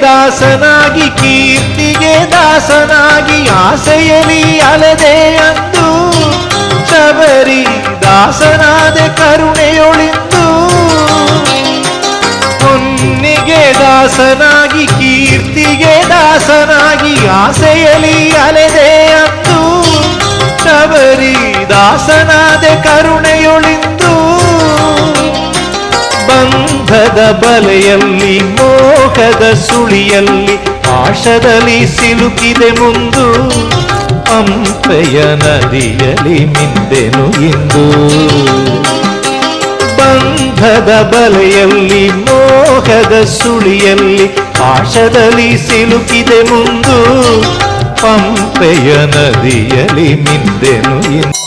ದಾಸನಾಗಿ ಕೀರ್ತಿಗೆ ದಾಸನಾಗಿ ಆಸೆಯಲಿ ಅಲೆದೆ ಅಂದು ಶಬರಿ ದಾಸನಾದ ಕರುಣೆಯೊಳಿಂದು ಹೊನ್ನಿಗೆ ದಾಸನಾಗಿ ಕೀರ್ತಿಗೆ ದಾಸನಾಗಿ ಆಸೆಯಲಿ ಅಲೆದೆ ಅಂದು ಶಬರಿ ದಾಸನಾದ ಕರುಣೆಯೊಳಿಂದು ಬಂಧದ ಬಲೆಯಲ್ಲಿ ಮೋಹದ ಸುಳಿಯಲ್ಲಿ ಪಾಶದಲ್ಲಿ ಸಿಲುಕಿದೆ ಮುಂದು ಪಂಪೆಯ ನದಿಯಲ್ಲಿ ಮಿಂದೆನು ಇಂದು ಬಂಧದ ಬಲೆಯಲ್ಲಿ ಮೋಹದ ಸುಳಿಯಲ್ಲಿ ಪಾಶದಲ್ಲಿ ಸಿಲುಕಿದೆ ಮುಂದು ಪಂಪೆಯ ನದಿಯಲ್ಲಿ ಮಿಂದೆನು ಇಂದು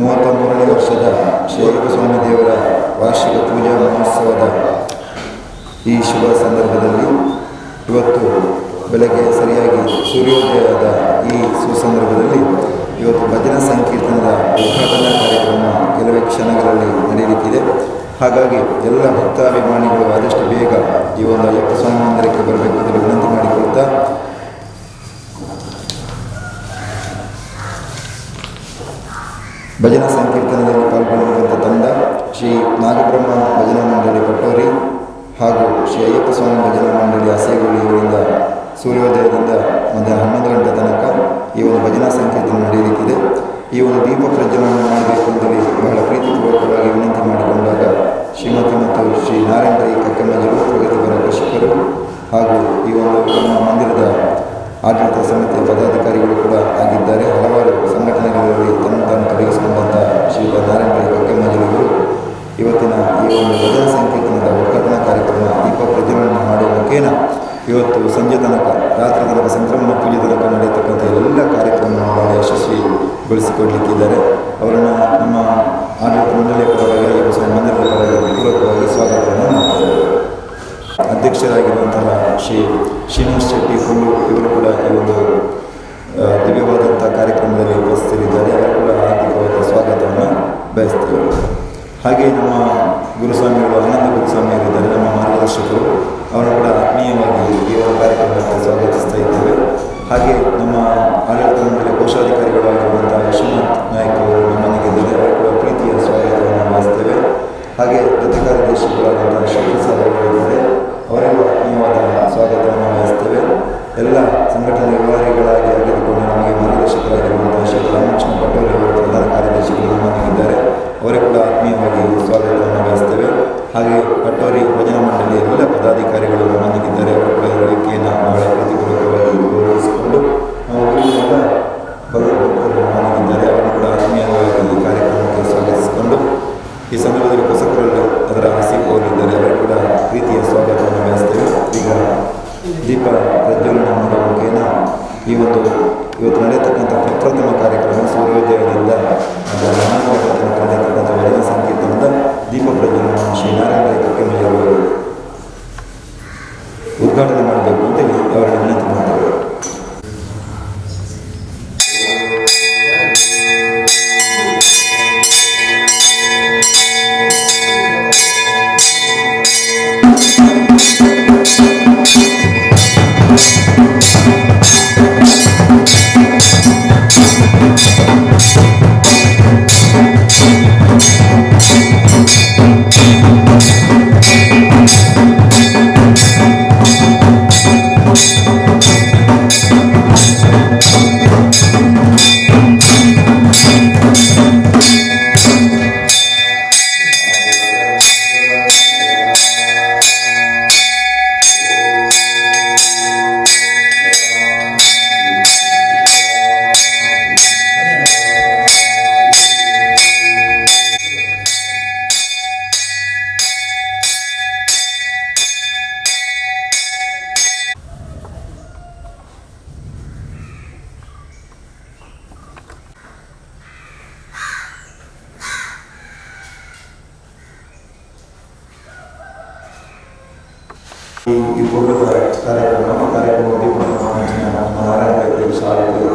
ಮೂವತ್ತ ವರ್ಷದ ಶ್ರೀರಂಗಸ್ವಾಮಿ ದೇವರ ವಾರ್ಷಿಕ ಪೂಜಾ ಮಹೋತ್ಸವದ ಈ ಶುಭ ಸಂದರ್ಭದಲ್ಲಿ ಇವತ್ತು ಬೆಳಗ್ಗೆ ಸರಿಯಾಗಿ ಸೂರ್ಯೋದಯದ ಈ ಸುಸಂದರ್ಭದಲ್ಲಿ ಇವತ್ತು ಭಜನಾ ಸಂಕೀರ್ತನದ ಉದ್ಘಾಟನಾ ಕಾರ್ಯಕ್ರಮ ಕೆಲವೇ ಕ್ಷಣಗಳಲ್ಲಿ ನಡೆಯಲಿಕ್ಕಿದೆ. ಹಾಗಾಗಿ ಎಲ್ಲ ಭಕ್ತಾಭಿಮಾನಿಗಳು ಆದಷ್ಟು ಬೇಗ ಈ ಒಂದು ಅಯ್ಯಪ್ಪ ಸ್ವಾಮಿ ಮಂದಿರಕ್ಕೆ ಬರಬೇಕು ಅಂತ ವಿನಂತಿ ಮಾಡಿಕೊಳ್ತಾ, ಭಜನಾ ಸಂಕೀರ್ತನದಲ್ಲಿ ಪಾಲ್ಗೊಳ್ಳುವಂಥ ತಂಡ ಶ್ರೀ ನಾಗಬ್ರಹ್ಮ ಭಜನಾ ಮಂಡಳಿ ಪಟ್ಟೋರಿ ಹಾಗೂ ಶ್ರೀ ಅಯ್ಯಪ್ಪ ಸ್ವಾಮಿ ಭಜನಾ ಮಂಡಳಿ ಹಸೇಗೋಳಿ ಇವರಿಂದ ಸೂರ್ಯೋದಯದಿಂದ ಮಧ್ಯಾಹ್ನ 11 ಗಂಟೆ ತನಕ ಈ ಒಂದು ಭಜನಾ ಸಂಕೀರ್ತನ ನಡೆಯಲಿಕ್ಕಿದೆ. ಈ ಒಂದು ದೀಪ ಪ್ರಜ್ವಲನ ಮಾಡಬೇಕು ಅಂತೇಳಿ ಬಹಳ ಪ್ರೀತಿಪೂರ್ವಕವಾಗಿ ವಿನಂತಿ ಮಾಡಿಕೊಂಡಾಗ ಶ್ರೀಮತಿ ಮತ್ತು ಶ್ರೀ ನಾರಾಯಣ ರೈ ಕಕ್ಕಮ್ಮಜರು, ಪ್ರಗತಿಪರ ಕೃಷಿಕರು ಹಾಗೂ ಈ ಒಂದು ನಮ್ಮ ಮಂದಿರದ ಆಡಳಿತ ಸಮಿತಿಯ ಪದಾಧಿಕಾರಿಗಳು ಕೂಡ ಆಗಿದ್ದಾರೆ. ಹಲವಾರು ಸಂಘಟನೆಗಳಲ್ಲಿ ತಾನು ತೊಡಗಿಸಿಕೊಂಡಂಥ ಶ್ರೀ ನಾರಾಯಣ ರೈ ಕಕ್ಕಮ್ಮಜರು ಇವತ್ತಿನ ಈ ಒಂದು ಭಜನಾ ಸಂಕೀರ್ತನದ ಉದ್ಘಾಟನಾ ಕಾರ್ಯಕ್ರಮ ದೀಪ ಪ್ರಜ್ವಲನ ಮಾಡುವ ಮುಖೇನ ಇವತ್ತು ಸಂಜೆ ತನಕ, ರಾತ್ರಿ ತನಕ, ಸಂಕ್ರಮಣ ಪೂಜೆ ತನಕ ನಡೆಯತಕ್ಕಂಥ ಎಲ್ಲ ಕಾರ್ಯಕ್ರಮವನ್ನು ಬಹಳ ಯಶಸ್ವಿಗೊಳಿಸಿಕೊಡಲಿಕ್ಕಿದ್ದಾರೆ. ಅವರನ್ನು ನಮ್ಮ ಆಡಳಿತ ಮಂಡಳಿಯ ಪರವಾಗಿ ಅಯ್ಯಪ್ಪ ಸ್ವಾಮಿ ಮಂದಿರದ ಪರವಾಗಿ ಪೂರ್ವಕವಾಗಿ ಸ್ವಾಗತವನ್ನು ಮಾಡ್ತಾರೆ. ಅಧ್ಯಕ್ಷರಾಗಿರುವಂತಹ ಶ್ರೀ ಶ್ರೀನಿವಾಸ್ ಶೆಟ್ಟಿ ಫುಲ್ಲು ಇವರು ಕೂಡ ಈ ಒಂದು ದಿವ್ಯವಾದಂಥ ಕಾರ್ಯಕ್ರಮದಲ್ಲಿ ಉಪಸ್ಥಿತರಿದ್ದಾರೆ. ಅವರು ಕೂಡ ಹಾರ್ದಿಕವಾದ ಸ್ವಾಗತವನ್ನು ಬಯಸ್ತೇವೆ. ಹಾಗೆ ನಮ್ಮ ಗುರುಸ್ವಾಮಿಗಳು ಆನಂದ ಗುರುಸ್ವಾಮಿಯವರಿದ್ದಾರೆ, ನಮ್ಮ ಮಾರ್ಗದರ್ಶಕರು, ಅವರನ್ನು ಕೂಡ ಆತ್ಮೀಯವಾಗಿ ಈ ಒಂದು ಕಾರ್ಯಕ್ರಮಕ್ಕೆ ಸ್ವಾಗತಿಸ್ತಾ ಇದ್ದೇವೆ. ಹಾಗೆ ನಮ್ಮ ಆಡಳಿತ ಮಂಡಳಿಯ ಕೋಶಾಧಿಕಾರಿಗಳಾಗಿರುವಂಥ ವಿಶ್ವನಾಥ್ ನಾಯಕ್ ಅವರು ನಮ್ಮನಿಗಿದ್ದಾರೆ, ಅವರು ಕೂಡ ಪ್ರೀತಿಯ ಸ್ವಾಗತವನ್ನು ಬಯಸ್ತೇವೆ. ಹಾಗೆ ಜೊತೆ ಕಾರ್ಯದರ್ಶಿಗಳಾದಂಥ ಶಿವಪ್ರಸಾದ್ ಅವರಿದ್ದಾರೆ, ಅವರಿಗೂ ಆತ್ಮೀಯವಾದ ಸ್ವಾಗತವನ್ನು ಬಯಸ್ತೇವೆ. ಎಲ್ಲ ಸಂಘಟನೆ ವ್ಯವಹಾರಿಗಳಾಗಿ ಆಗಿದ್ದುಕೊಂಡು ನಮಗೆ ಮಾರ್ಗದರ್ಶಕರಾಗಿರುವಂಥ ಶ್ರೀ ರಾಮಕೃಷ್ಣ ಪಟೋರಿ ಅವರು ಪ್ರಧಾನ ಕಾರ್ಯದರ್ಶಿಗಳು ನಮ್ಮನಿಗಿದ್ದಾರೆ, ಅವರಿಗೆ ಕೂಡ ಆತ್ಮೀಯವಾಗಿ ಸ್ವಾಗತವನ್ನು ಬಯಸ್ತೇವೆ. ಹಾಗೆ ಪಟ್ಟೋರಿ ಭಜನಾ ಮಂಡಳಿಯ ಎಲ್ಲ ಪದಾಧಿಕಾರಿಗಳು ನಮ್ಮನಿಗಿದ್ದಾರೆ, ಅವರು ಕೂಡ ವೇದಿಕೆಯನ್ನು ಬಹಳ ಪ್ರೀತಿಪೂರ್ವಕವಾಗಿ ಗೌರವಿಸಿಕೊಂಡು ನಾವು ಎಲ್ಲ ಭಗವದ್ಭಕ್ತರು ನಮ್ಮನಿಗಿದ್ದಾರೆ, ಅವರನ್ನು ಕೂಡ ಆತ್ಮೀಯವಾಗಿ ಈ ಕಾರ್ಯಕ್ರಮಕ್ಕೆ ಸ್ವಾಗತಿಸಿಕೊಂಡು ಈ ಸಂದರ್ಭದಲ್ಲಿ ಹೊಸಕರಲ್ಲಿ ಅದರ ಆಸೀಫ್ ಅವರಿದ್ದಾರೆ, ಅವರು ಕೂಡ ಪ್ರೀತಿಯ ಸ್ವಾಗತವನ್ನು ಬಯಸ್ತೇವೆ. ಈಗ ದೀಪ ಪ್ರಜ್ವಲನ ಮಾಡುವ ಮುಖೇನ ಈ ಒಂದು ಇವತ್ತು ನಡೆಯತಕ್ಕಂಥ ಪ್ರಪ್ರಥಮ ಕಾರ್ಯಕ್ರಮ ಸೂರ್ಯೋದಯದಿಂದ ತನಕ ನಡೆಯತಕ್ಕಂಥ ಭಜನಾ ಸಂಕೀರ್ತನದ ದೀಪ ಪ್ರಜ್ವಲನವನ್ನು ಶ್ರೀ ನಾರಾಯಣ ರೈ ಕಕ್ಕಮ್ಮಜರು ಉದ್ಘಾಟನೆ ಮಾಡಬೇಕು ಅಂತೇಳಿ ಅವರನ್ನು ವಿನಂತಿ ಮಾಡ್ತಾರೆ. ಈ ಪೂರ್ವದ ಕಾರ್ಯಕ್ರಮದಲ್ಲಿ ನಾರಾಯಣ ಶಾಲೆಗಳು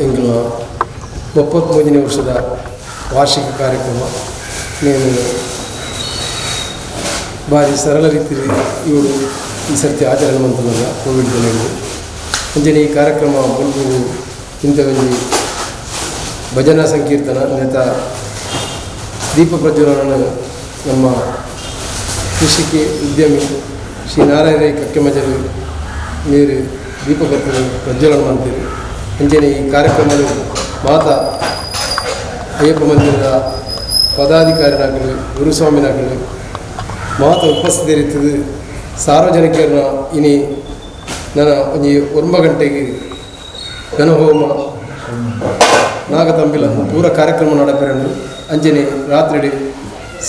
ಎಂಗಳ 33ನೇ ವರ್ಷದ ವಾರ್ಷಿಕ ಕಾರ್ಯಕ್ರಮ నేను ಭಾರಿ ಸರಳ ರೀತಿಯಲ್ಲಿ ಇವರು ಈ ಸರ್ತಿ ಆಚರಣೆ ಮಂತನಲ್ಲ ಕೋವಿಡ್ ದಿನಗಳು ಅಂಜನೆ ಈ ಕಾರ್ಯಕ್ರಮ ಬಂದು ಇಂಥ ಒಂದು ಭಜನಾ ಸಂಕೀರ್ತನ ನೇತ ದೀಪ ಪ್ರಜ್ವಲನ ನಮ್ಮ ಕೃಷಿಕೆ ಉದ್ಯಮಿ ಶ್ರೀ ನಾರಾಯಣ ರೈ ಕಕ್ಕಮ್ಮಜರು ನೀರು ದೀಪ ಪ್ರಜ್ವಲನ ಮಾಡ್ತೀರಿ ಅಂಜನೆ ಈ ಕಾರ್ಯಕ್ರಮದ ಮಾತಾ ಅಯ್ಯಪ್ಪ ಮಂದಿರದ ಪದಾಧಿಕಾರಿನಾಗಲಿ ಗುರುಸ್ವಾಮಿನಾಗಲಿ ಮಾತ ಉಪಸ್ಥಿತರಿರ್ತದೆ ಸಾರ್ವಜನಿಕರನ್ನ ಇನಿ ನನ್ನ ಒಂದು 9 ಗಂಟೆಗೆ ಘನಹೋಮ ನಾಗತಂಬಿಲ ಪೂರ ಕಾರ್ಯಕ್ರಮ ನಡಪೆರಡು ಅಂಜನೆ ರಾತ್ರಿ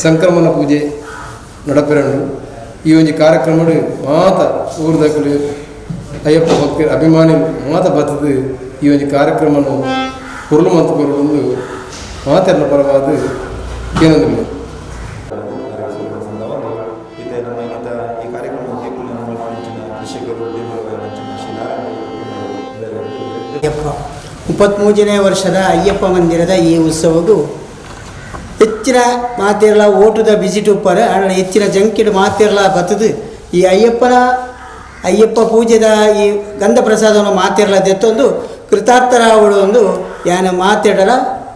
ಸಂಕ್ರಮಣ ಪೂಜೆ ನಡಪೆರಡು ಈ ಒಂದು ಕಾರ್ಯಕ್ರಮ ಮಾತ ಊರ್ದಕ್ಕಲು ಅಯ್ಯಪ್ಪ ಭಕ್ತರ ಅಭಿಮಾನಿ ಮಾತ ಬರ್ತದೆ ಈ ಒಂದು ಕಾರ್ಯಕ್ರಮ ಹುರುಳು ಮತ್ತು ಬರುವುದು ಮಾತೆಲ್ಲ ಪರವಾದ ಏನಂದ್ರೆ ಈ ಕಾರ್ಯಕ್ರಮ ಅಯ್ಯಪ್ಪ 33ನೇ ವರ್ಷದ ಅಯ್ಯಪ್ಪ ಮಂದಿರದ ಈ ಉತ್ಸವವು ಹೆಚ್ಚಿನ ಮಾತೆಲ್ಲ ಓಟದ ವಿಸಿಟ್ ಉಪ್ಪರ ಹೆಚ್ಚಿನ ಜಂಕಿಡ್ ಮಾತೆಲ್ಲ ಬತ್ತದು ಈ ಅಯ್ಯಪ್ಪ ಪೂಜೆದ ಈ ಗಂಧ ಪ್ರಸಾದವನ್ನು ಮಾತೆಲ್ಲ ದೆತ್ತೊಂದು ಕೃತಾರ್ಥರಾವಳು ಒಂದು ಯಾನ ಮಾತಾಡಲ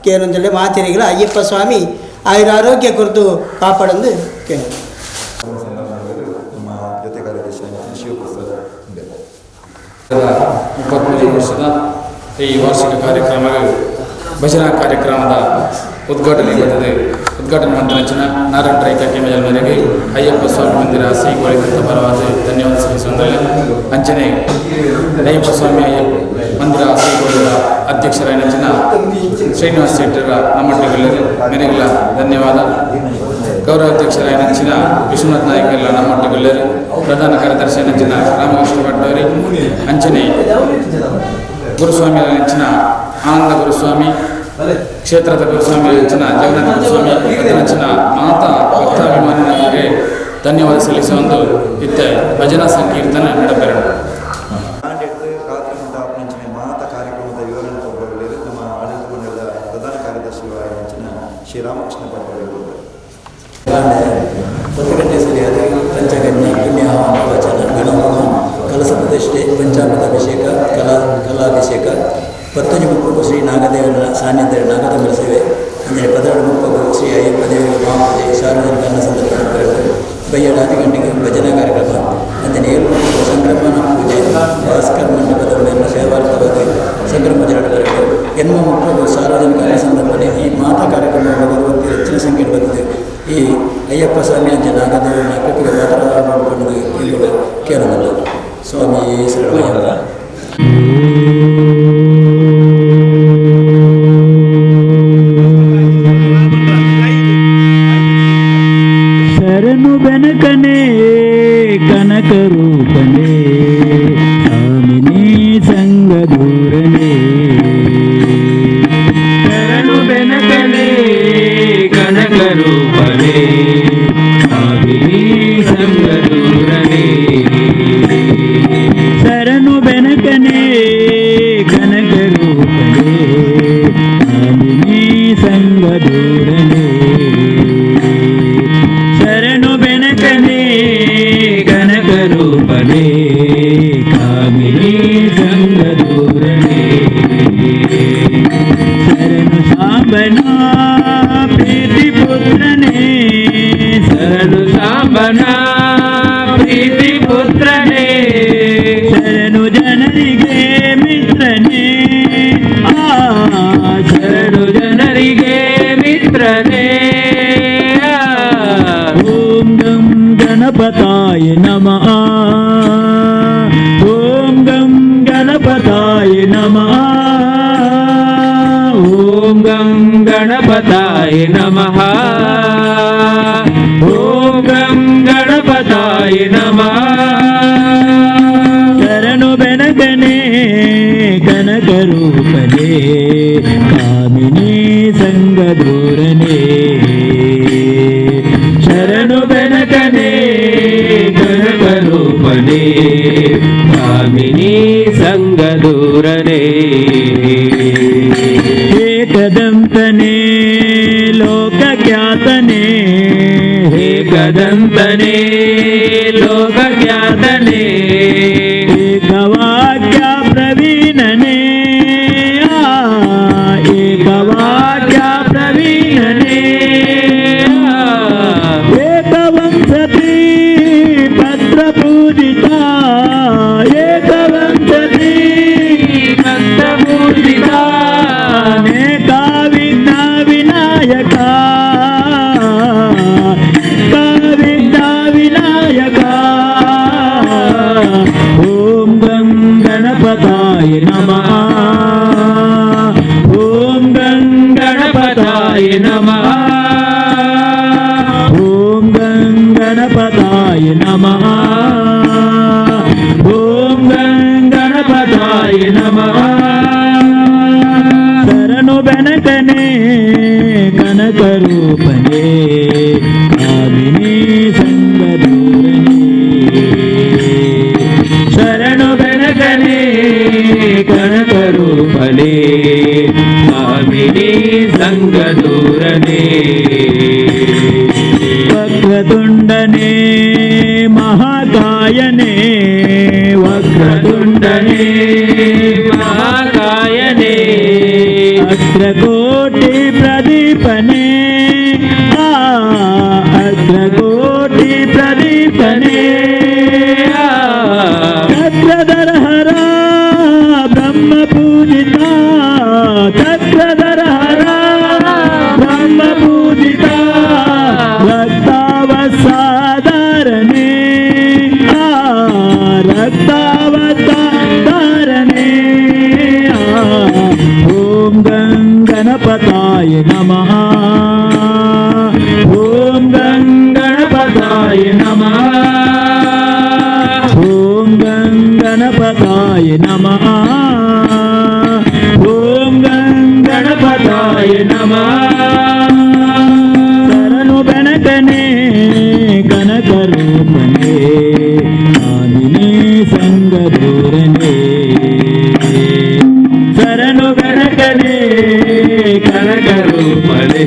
ಕೇನೊಂದಲ್ಲೇ ಮಾತಿರಿಗಳ ಅಯ್ಯಪ್ಪ ಸ್ವಾಮಿ ಆಯುರಾರೋಗ್ಯ ಕುರಿತು ಕಾಪಾಡೊಂದು ಕೇಳ ನಮ್ಮ ಜೊತೆ ಕಾರ್ಯದರ್ಶಿ ಶಿವಪ್ರಸಾದ್ 23 ವರ್ಷದ ಈ ವಾರ್ಷಿಕ ಕಾರ್ಯಕ್ರಮ ಭಜನಾ ಕಾರ್ಯಕ್ರಮದ ಉದ್ಘಾಟನೆ ಬರ್ತದೆ. ಉದ್ಘಾಟನೆ ಮಂತ್ರಿನ ನಾರಾಯಣ ರೈಕಾಕಿ ಮೇಜಲ್ ಮೇರೆಗೆ ಅಯ್ಯಪ್ಪ ಸ್ವಾಮಿ ಮಂದಿರ ಸಿಗೋಳಿಕಂತ ಪರವಾದ ಧನ್ಯವಾದ ಸಲ್ಲಿಸುವುದರಲ್ಲಿ ಅಂಚನೆ ಅಯ್ಯಪ್ಪ ಸ್ವಾಮಿ ಮಂದಿರ ಸಿಗೋಳಿದ ಅಧ್ಯಕ್ಷರಾದ ಶ್ರೀನಿವಾಸ ಶೆಟ್ಟರ ನಮ್ಮೊಟ್ಟಿಗೆಲ್ಲರೂ ಮೇರೆಗೆಲ್ಲ ಧನ್ಯವಾದ. ಗೌರವಾಧ್ಯಕ್ಷರಾದ ನೆಚ್ಚಿನ ವಿಶ್ವನಾಥ್ ನಾಯಕರೆಲ್ಲ ನಮ್ಮೊಟ್ಟಿಗೆಲ್ಲರೂ ಪ್ರಧಾನ ಕಾರ್ಯದರ್ಶಿ ನೆಚ್ಚಿನ ರಾಮಕೃಷ್ಣ ಭಟ್ಟವರಿ ಅಂಚನೆ ಗುರುಸ್ವಾಮಿ ನೆಚ್ಚಿನ ಆನಂದ ಗುರುಸ್ವಾಮಿ ಕ್ಷೇತ್ರದ ಗುರುಸ್ವಾಮಿ ನೆಚ್ಚಿನ ಜಗನ್ನಾಥ ಗುರುಸ್ವಾಮಿ ನೆಚ್ಚಿನ ಮಾತಾ ಭಕ್ತಾಭಿಮಾನಿಗಳಿಗೆ ಧನ್ಯವಾದ ಸಲ್ಲಿಸುವ ಒಂದು ಇತ್ತೆ ಭಜನಾ ಸಂಕೀರ್ತನ ನಡಪೆರಡು ಮಾತಾ ಕಾರ್ಯಕ್ರಮದ ವಿವರಣೆ ತಗೊಳ್ಳಲು ನಮ್ಮ ಆಡಳಿತ ಮಂಡಳದ ಪ್ರಧಾನ ಕಾರ್ಯದರ್ಶಿ ಶ್ರೀ ರಾಮಕೃಷ್ಣ ಭಟ್ಟವರು ಪತ್ರಗಟ್ಟೆ ಸರಿಯಾದ ಪಂಚಗನ್ಯ ಪುಣ್ಯಾಹ ವಚನ ಗಣಹೋಮ ಕಲಸ ಪ್ರತಿಷ್ಠೆ ಪಂಚಾಮೃತಾಭಿಷೇಕ ಕಲಾಭಿಷೇಕ 10 ಮುಪ್ಪು ಶ್ರೀ ನಾಗದೇವರ ಸಾನ್ನಿಧ್ಯ ನಾಗದೇವರ ಸೇವೆ ಅಂದರೆ 12 ಮುಪ್ಪು ಶ್ರೀ ಅಯ್ಯಪ್ಪ ದೇವರ ಮಹಾಪೂಜೆ ಸಾರ್ವಜನಿಕ ಅನ್ನ ಸಂದರ್ಭ ಬಯ್ಯಡಾದಿ ಗಂಟೆಗೆ ಭಜನಾ ಕಾರ್ಯಕ್ರಮ ಅಂದರೆ 7 ಸಂಕ್ರಮಣ ಪೂಜೆ ಭಾಸ್ಕರ್ ಮಂಟಪದ ಮೇಲೆ ಸೇವಾರ್ಥವಾಗಿ ಸಂಕ್ರಮ ಜರಡಬರಗಳು ಎನ್ನುವ ಮುಪ್ಪು ಸಾರ್ವಜನಿಕ ಅನ್ನ ಸಂದರ್ಭದಲ್ಲಿ ಈ ಮಾತಾ ಕಾರ್ಯಕ್ರಮವನ್ನು ಬರುವಂತೆ ಹೆಚ್ಚಿನ ಸಂಖ್ಯೆಯಲ್ಲಿ ಬರ್ತದೆ. ಈ ಅಯ್ಯಪ್ಪ ಸ್ವಾಮಿ ಅಂಚೆ ನಾಗದೇವರನ್ನ ಕೃಪೆಗೆ ಮಾತ್ರ ಮಾಡಿಕೊಂಡು ಈಗಲೂ ಕೇಳಬಲ್ಲ ಸ್ವಾಮಿ ಶರಣಯ್ಯ. ಶರಣು ಬೆನಕನೇ ಕನಕ ರೂಪನೇ ಸ್ವಾಮಿನೇ ಸಂಗ ದೂರನೇ ಶರಣು ಬೆನಕನೇ ಕನಕ ರೂಪನೇ ಸ್ವಾಮಿನೇ ಸಂಗ ದೂರನೇ ಶರಣು ಬೆನಕನೇ ಕನಕ ರೂಪನೇ ಸ್ವಾಮಿನೇ ಸಂಗ ದೂರನೇ ಶರಣು ಬೆನಕನೇ ಕನಕ ರೂಪನೇ ಕಾಮಿನಿ ಸಂಗ ದೂರನೇ ಶರಣು ಸಾಂಬನ ಪ್ರೀತಿ ಪುತ್ರನೇ ಶರಣು ಸಾಂಬನ ಪ್ರೀತಿ ಪುತ್ರನೇ ಶರಣು ಜನರಿಗೆ ಮಿತ್ರನೇ ಶರಣು ಜನರಿಗೆ ಮಿತ್ರನೇ ಓಂ ಗಂ ಗಣಪತಾಯ ನಮಃ ಓಂ ಗಂ ಗಣಪತಾಯ ನಮಃ ಓಂ ಗಂ ಗಣಪತಾಯ ನಮಃ ಓಂ ಗಂ ಗಣಪತಾಯ ನಮಃ ಶರಣು ಬೆನಕನೇ ಕನಕ ರೂಪನೇ ಕಾಮಿನಿ ಸಂಗ ದೂರನೇ ಶರಣು ಬೆನಕನೇ ಕನಕ ರೂಪನೇ ಕಾಮಿನಿ ಸಂಗ ದೂರನೇ ಏಕದಂತನೇ ಲೋಕ ಖ್ಯಾತನೇ ಏಕದಂತನೇ ಲೋಕ ಖ್ಯಾತನೇ ಏಕವಾಕ್ಯ ಪ್ರವೀಣನೇ ಏಕವಾಕ್ಯ ಪ್ರವೀಣನೇ ಏಕವಂಶತಿ ಪತ್ರ ಪೂಜಿತ ಏಕವಂಶತಿ ಪತ್ರ ಪೂಜಿತ ಅನೇಕ ವಿಘ್ನ ವಿನಾಯಕ ವಿಘ್ನ ವಿನಾಯಕ ಗಣಪತಾಯ ನಮಃ ಓಂ ಗಣಪತಾಯ ನಮಃ ಶರಣು ಬೆನಕನೇ ಕನಕರೂಪನೇ ಕಾಮಿನಿ ಸಂಗದೂರನೇ ಶರಣು ಬೆನಕನೇ ಕನಕರೂಪನೇ ಕಾಮಿನಿ ಸಂಗದೂರನೇ ವಕ್ರತುಂಡನೇ ಮಹಾಕಾಯನೇ ವಕ್ರತುಂಡನೇ ಮಹಾಕಾಯನೇ ಅಗ್ರಕೋಟಿ ಪ್ರದೀಪನೇ ಅಗ್ರಕೋಟಿ ಪ್ರದೀಪನೇ ಚಕ್ರಧರಹರ ಬ್ರಹ್ಮ ಪೂಜಿತ ಚಕ್ರಧರಹರ ಬ್ರಹ್ಮ ಪೂಜಿತ ರಕ್ತಾವಸಾಧಾರಣೆ ರಕ್ತಾವಸಾಧಾರಣೆ ಓಂ ಗಣಪತಾಯ ನಮಃ ಓಂ ಗಣಪತಾಯ ನಮಃ ಓಂ ಗಣಪತಾಯ ನಮಃ ಓಂ ಗಣಪತಾಯ ನಮಃ ಶರಣು ಬೆನಕನೇ ಕನಕರೂಪನೇ ಕಾಮಿನಿ ಸಂಗದೂರನೇ ಶರಣು ಬೆನಕನೇ ಕನಕರೂಪನೇ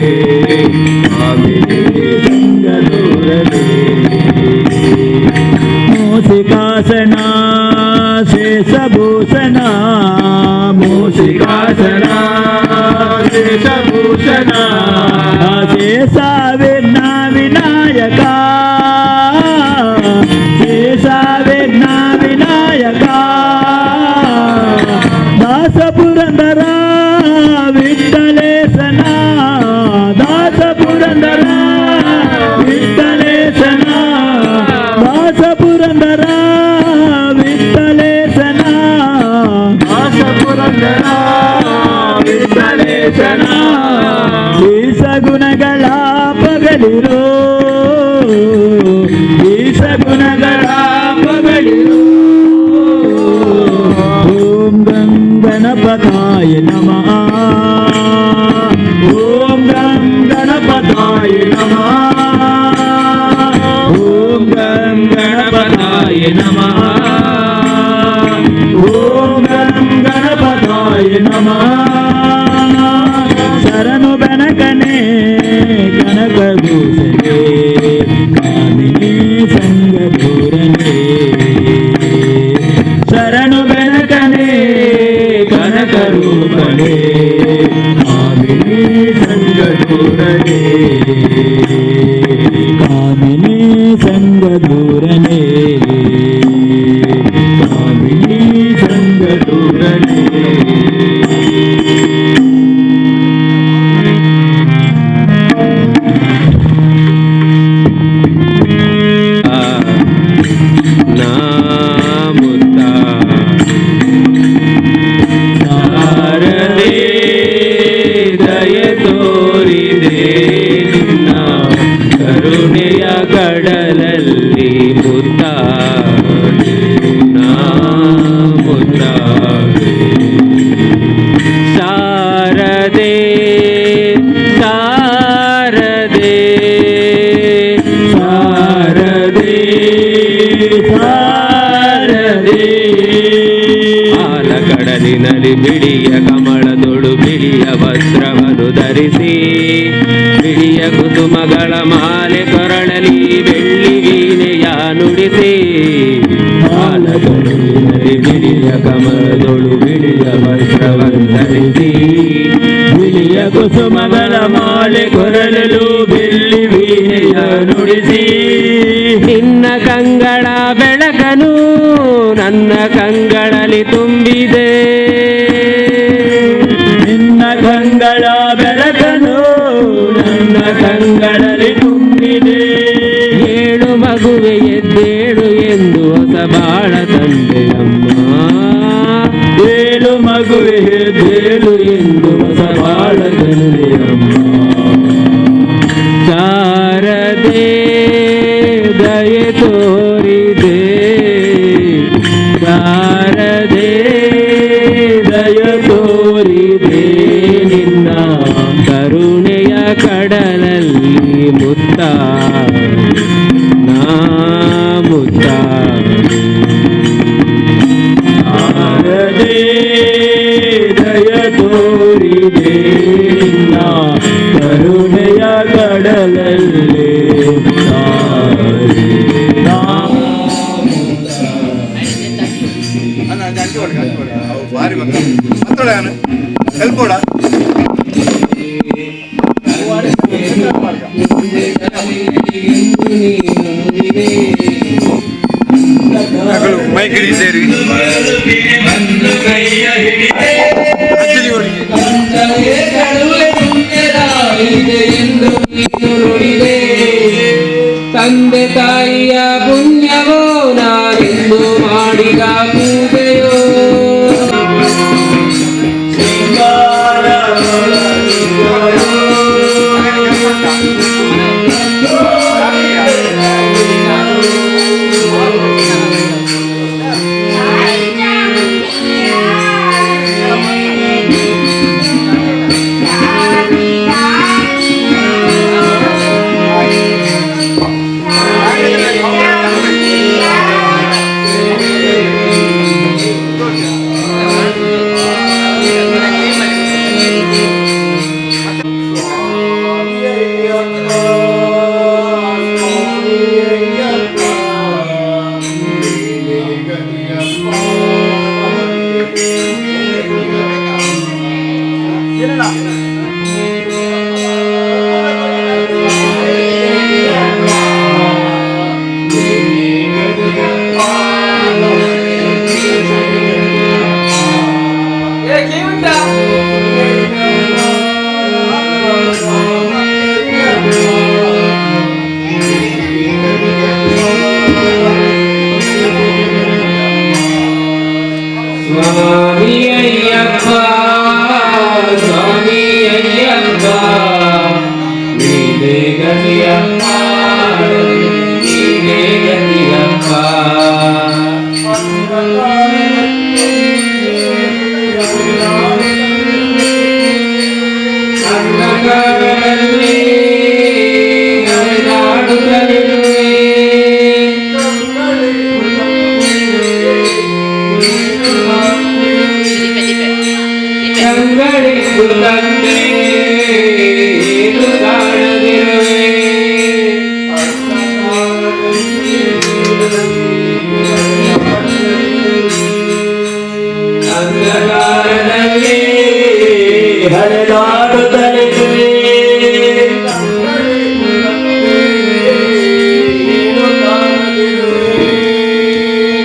ಕಾಮಿನಿ ಸಂಗದೂರನೇ ಮೂಸಿಕಾಸನ ಶೇಷಭೂಷಣ ಮೂಸಿಕಾಸನ ಶೇಷಭೂಷಣ ಶೇಷಾವಿಘ್ನ ವಿನಾಯಕ ಶೇಷಾವಿಘ್ನ ವಿನಾಯಕ ದಾಸ ಪುರಂದರ ವಿಠಲೇಶನ ದಾಸ ಪುರಂದರ ವಿಠಲೇಶನ ದಾಸ ಪುರಂದರ ವಿಠಲೇಶನ ದಾಸ ಪುರಂದರ ವಿಠಲೇಶನ ಈಶಗುಣಗಳ ಪಗಲಿರೋ ಈಶಗುಣಗಳ ಪಗಲಿರೋ ಓಂ ಗಣಪತಾಯ ನಮಃ ಓಂ ಗಣಪತಾಯ ನಮಃ ಓಂ ಗಣಪತಾಯ ನಮಃ ಓಂ ಗಣಪತಾಯ ನಮಃ ಶರಣು ಬೆನಕನೇ ಕನಕಭೂಷಣೇ ಕಾಮಿನಿ ಸಂಗದೂರನೇ ಶರಣು ಬೆನಕನೇ ಕನಕರೂಪನೇ ಕಾಮಿನಿ ಸಂಗದೂರನೇ ಕಾಮಿನಿ ಸಂಗದೂರನೇ ಕಾಮಿನಿ ಸಂಗದೂರನೇ ಕಡಲಲ್ಲಿ ಮುದ್ದಾಡೆ ಮುದ್ದಾಡೆ ಶಾರದೆ ಶಾರದೆ ಶಾರದೆ ಶಾರದೆ ಆಲಕಡಲಿನಲ್ಲಿ ಬಿಳಿಯ ಕಮಲದೊಳು ಬಿಳಿಯ ವಸ್ತ್ರವನ್ನು ಧರಿಸಿ ಬಿಳಿಯ ಕುಸುಮಗಳ ಮಾಲೆ ಕೊರಳಲಿ ಬೆಳ್ಳಿ ವೀಣೆಯ ನುಡಿಸಿ ಆಲಕಡಲಿನಲ್ಲಿ ಬಿಳಿಯ ಕಮಲದೊಳು ಬಿಳಿಯ ವಸ್ತ್ರವನ್ನು ಧರಿಸಿ ಬಿಳಿಯ ಕುಸುಮಗಳ ಮಾಲೆ ಕೊರಳಲು ಬೆಳ್ಳಿ ವೀಣೆಯ ನುಡಿಸಿ ನಿನ್ನ ಕಂಗಳ ಬೆಳಕನು ನನ್ನ ಕಂಗಳಲ್ಲಿ ತುಂಬಿದೆ ನಿನ್ನ ಕಂಗಳ ಬೆಳಕನು ನನ್ನ ಕಂಗಳಲ್ಲಿ ತುಂಬಿದೆ ಏಳು ಮಗುವೆ ಎದ್ದೇಳು ಎಂದು ಹೊಸ ಬಾಳ ತಂದೆಯಮ್ಮ ಏಳು ಮಗುವೆ ಎದ್ದೇಳು ಎಂದು ಹೊಸ ಬಾಳ ತಂದೆಯಮ್ಮ ಶಾರದೆ ದಯೆ ತೋರಿದೆ ಶಾರದೆ ದಯ ತೋರಿದೆ ನಿನ್ನ ಕರುಣೆಯ ಕಡಲಲ್ಲಿ ಮುತ್ತ ನಾ ಮುತ್ತ ಶಾರದೆ ದಯ ತೋರಿದೆ ನಿನ್ನ ಕರುಣೆಯ ಕಡಲಲ್ಲಿ ಮೈಕಿಡಿ ಸೇರಿ ತಂದೆ ತಾಯಿಯ ಪುಣ್ಯವೋ ನಾನೆಂದು ಮಾಡಿದ ಪೂಜೆಯೋ ಸ್ವಾಮಿ ಅಯ್ಯಪ್ಪ ಸ್ವಾಮಿ ಅಯ್ಯಪ್ಪ ನೀನೇ ಗತಿಯಪ್ಪ ನೀನೇ ಗತಿಯಪ್ಪ ಅಂಧಕಾರದಲ್ಲಿ ನಡೆದಾಡುತ್ತಲಿರುವೆ ಕಂಗಳಿಗೂ ತಂದೆ ಏನು ಕಾಣದಿರುವೆ ಅಂಧಕಾರದಲ್ಲಿ ಹರಿದಾಡುತ್ತಲಿರುವೆ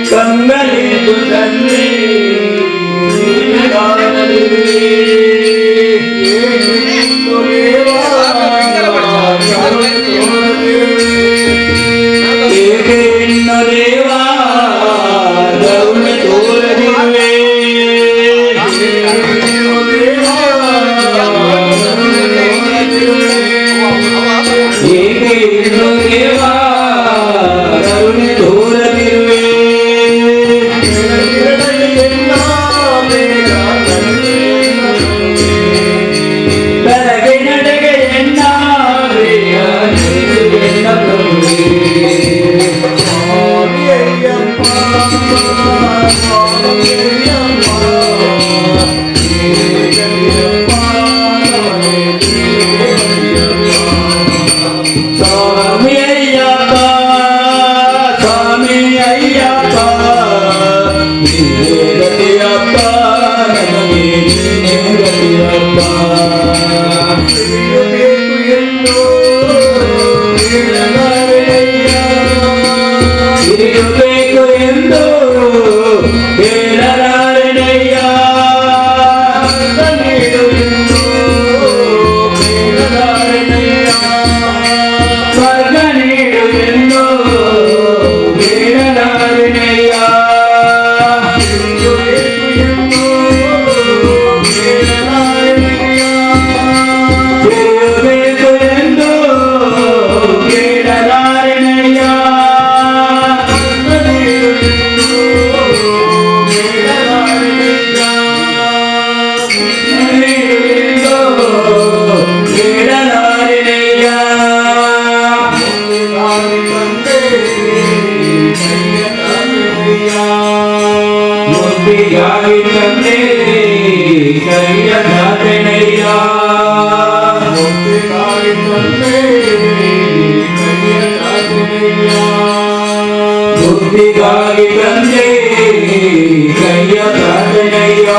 ಕಂಗಳಿಗೂ ತಂದೆ ಮುಕ್ತಿಗಾಗಿ ತಂದೆ ಕೈಯ ದಾತನಯ್ಯ ಮುಕ್ತಿಗಾಗಿ ತಂದೆ ಕೈಯ ದಾತನಯ್ಯ ಮುಕ್ತಿಗಾಗಿ ತಂದೆ ಕೈಯ ದಾತನಯ್ಯ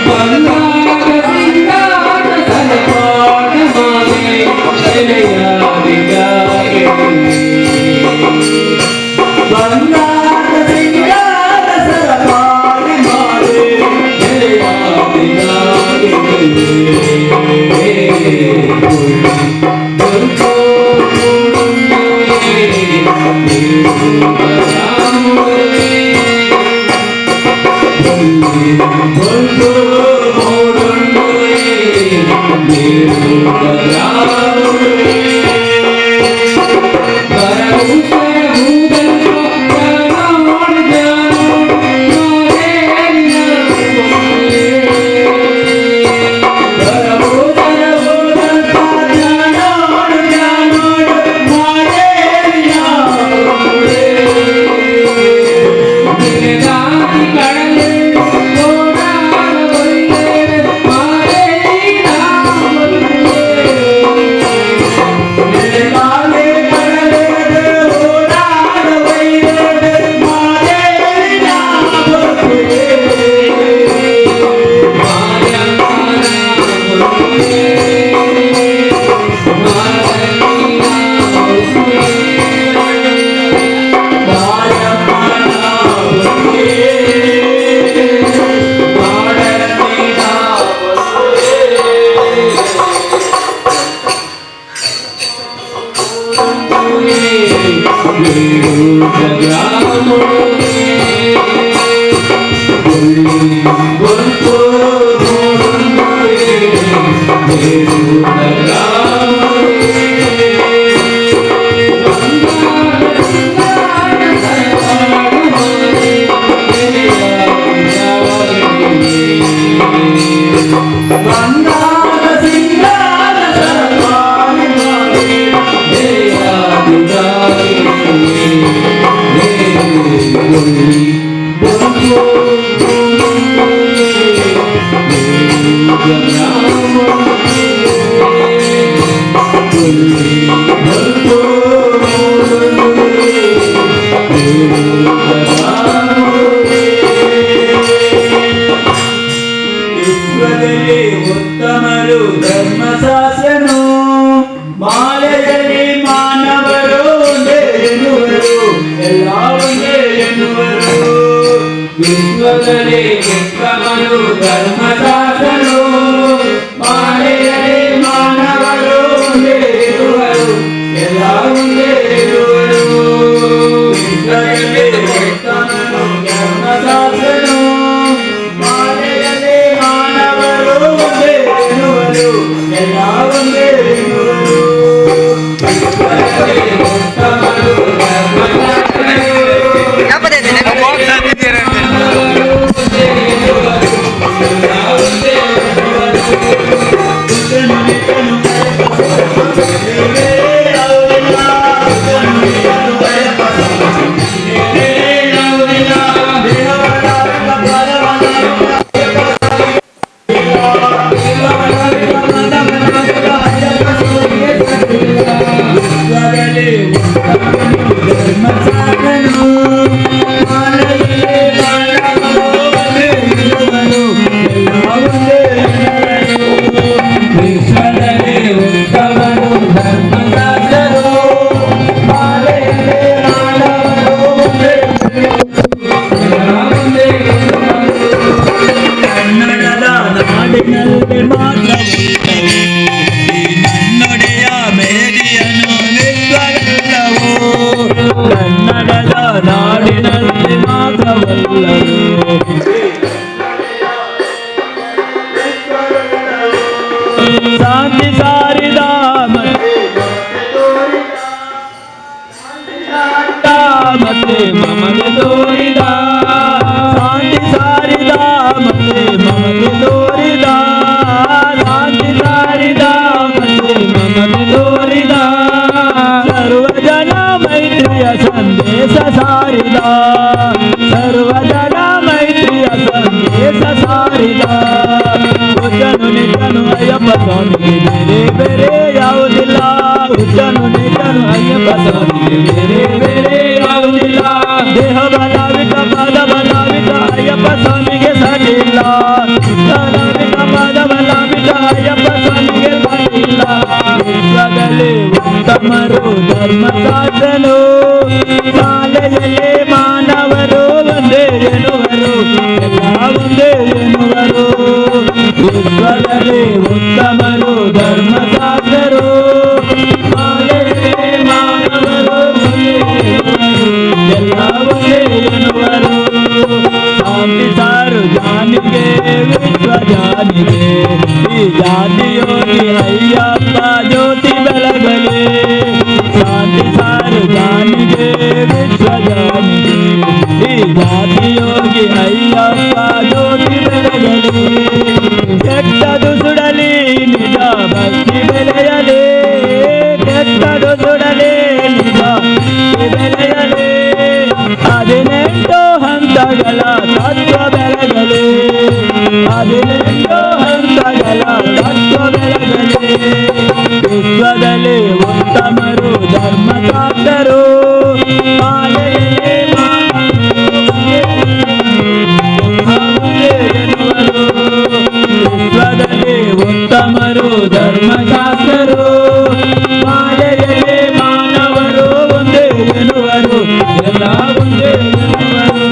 Bangla ವಿಶ್ವದಲ್ಲಿ ಉತ್ತಮರು ಧರ್ಮಶಾಸ್ತ್ರನು ಮಾಲೆಯಲ್ಲಿ ಮಾನವರು ಒಂದೇ ಎನ್ನುವರು ಎಲ್ಲ ಒಂದೇ ಎನ್ನುವರು ವಿಶ್ವದಲ್ಲಿ ಉತ್ತಮರು ಧರ್ಮಶಾಸ್ತ್ರನು ಮಾಲೆಯಲ್ಲಿ ಮಾನವರು ಒಂದೇ ಎನ್ನುವರು ಎಲ್ಲ ಒಂದೇ ಎನ್ನುವರು ವಿಶ್ವದಲ್ಲಿ ಉತ್ತಮರು ಧರ್ಮಶಾಸ್ತ್ರನು ಮಾಲೆಯಲ್ಲಿ ಮಾನವರು ಒಂದೇ ಎನ್ನುವರು ಎಲ್ಲ ಒಂದೇ ಎನ್ನುವರು ವಿಶ್ವದಲ್ಲಿ ಉತ್ತಮರು ನಾಡಿನಲ್ಲಿ ಮಾತ್ರವಲ್ಲವೋ ಶಾಂತಿ ಸಾರಿದ ಮತ್ತೆ ಮಮತೆ ತೋರಿದ ಶಾಂತಿ ಸಾರಿದ ಮತ್ತೆ ಮಮತೆ ತೋರಿದ ಶಾಂತಿ ಸಾರಿದ ಮತ್ತೆ ಮಮತೆ ತೋರಿದ ಸರ್ವಜನ ಮೈತ್ರಿಯ ಸಂದೇಶ ಸಾರಿದ ಸರ್ವಜನ ಮೈತ್ರಿಯ ಸಂದೇಶ ಸಾರಿದ ಹುಚ್ಚನು ನಿಜನು ಅಯ್ಯಪ್ಪ ಸ್ವಾಮಿಗೆ ಬೇರೆ ಬೇರೆ ಯಾವುದಿಲ್ಲ ಹುಚ್ಚನು ನಿಜನು ಅಯ್ಯಪ್ಪ ಸ್ವಾಮಿಗೆ ಬೇರೆ ಬೇರೆ ಯಾವುದಿಲ್ಲ ದೇಹ ಬಲವಿತ ಪಾದ ಬಲವಿತ ಅಯ್ಯಪ್ಪ ಸ್ವಾಮಿಗೆ ಸಡಿಲ್ಲ ಬಲವಿತ ಪಾದ ಬಲವಿತ ಅಯ್ಯಪ್ಪ ಸ್ವಾಮಿಗೆ ಸಡಿಲ್ಲ ವಿಶ್ವದಲ್ಲಿ ಉತ್ತಮರು ಧರ್ಮಶಾಸ್ತ್ರನು ಶಾಲೆಯಲ್ಲಿ ಮಾನವರು ಒಂದೇ ಎನ್ನುವರು ಎಲ್ಲ ಒಂದೇ ಎನ್ನುವರು ವಿಶ್ವದಲ್ಲಿ ಉತ್ತಮರು ಧರ್ಮಶಾಸ್ತ್ರರು ಶಾಲೆಯಲ್ಲಿ ಮಾನವರು ಒಂದೇ ಎನ್ನುವರು ಎಲ್ಲ ಒಂದೇ ಎನ್ನುವರು ಶಾಂತಿ ಸಾರು ಜಾನ ಜಾನಿಗೆ ವಿಶ್ವಜಾನಿಗೆ ಈ ಜಾತಿಯೋಗಿ ಅಯ್ಯಪ್ಪ ಜ್ಯೋತಿ ಬೆಳಗಲಿ ಶಾಂತಿ ಸಾರು ಜಾನಿಗೆ ವಿಶ್ವಜಾನಿಗೆ ಈ ಜಾತಿಯೋಗಿ ಅಯ್ಯಪ್ಪ ಜ್ಯೋತಿ ಬೆಳಗಲಿ ಕೆಟ್ಟದು ಸುಡಲಿ ನಿಜ ಭಕ್ತಿ ಬೆಳೆಯಲಿ ಕೆಟ್ಟದು ಸುಡಲಿ ನಿಜ ಭಕ್ತಿ ಬೆಳೆಯಲಿ 18 ಹಂತಗಳ ತತ್ವ ಬೆಳಗಲಿ 18 ಹಂತಗಳ ತತ್ವ ಬೆಳಗಲಿ ವಿಶ್ವದಲ್ಲಿ ಉತ್ತಮರು ಧರ್ಮಶಾಸ್ತ್ರರು ವಿಶ್ವದಲ್ಲಿ ಉತ್ತಮರು ಧರ್ಮಶಾಸ್ತ್ರರು ಮಾಯೆಯಲ್ಲಿ ಮಾನವರು ಒಂದೇ ಎನ್ನುವರು ಎಲ್ಲ ಒಂದೇ ಎನ್ನುವರು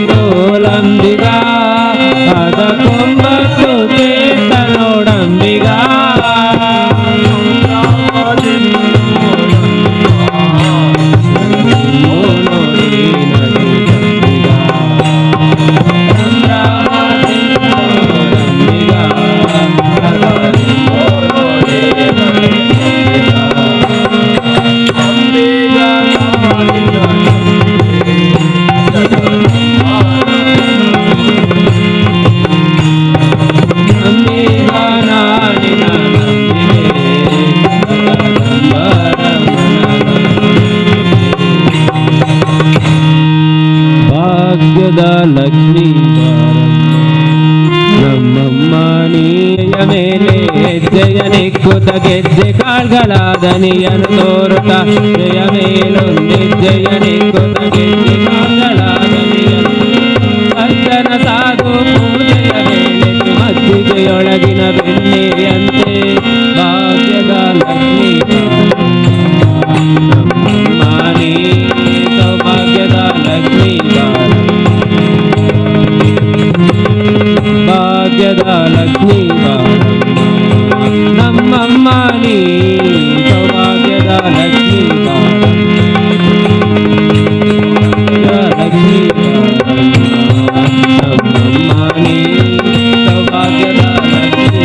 ಗೋಲಂಬಿಗಾ ಅದ ಕೊಂಬತ್ತು ಕೇತ ನೋಡಂಬಿಗಾ ಭಾಗ್ಯದ ಲಕ್ಷ್ಮೀ ನಮ್ಮಮ್ಮ ನೀಯ ಮೇಲೆ ಹೆಜ್ಜೆಯ ನಿಕ್ಕುತ ಗೆಜ್ಜೆ ಕಾಳ್ಗಳಾದ ನೀಯನ್ನು ತೋರುತ್ತ ಜಯ ಮೇಲೊಂದೆಜ್ಜೆಯ ನಿಕ್ಕುತ ಗೆಜ್ಜೆ ಕಾಳ್ಗಳಾದ ನೀಯನ್ನು ಅಜ್ಜನ ಸಾಧು ಪೂಜೆಯ ವೇಳೆಗೆ ಮಜ್ಜಿಗೆಯೊಳಗಿನ ಬೆಣ್ಣೆಯಂತೆ ಭಾಗ್ಯದ ಲಕ್ಷ್ಮೀ ನಮ್ಮಮ್ಮ ನೀ ಸೌಭಾಗ್ಯದ ಲಕ್ಷ್ಮೀ ಭಾಗ್ಯದ ಲಕ್ಷ್ಮೀ ನಮ್ಮಮ್ಮ ನೀ ಸೌಭಾಗ್ಯದ ಲಕ್ಷ್ಮೀ ಲಕ್ಷ್ಮೀ ನಮ್ಮಮ್ಮ ನೀ ಸೌಭಾಗ್ಯದ ಲಕ್ಷ್ಮೀ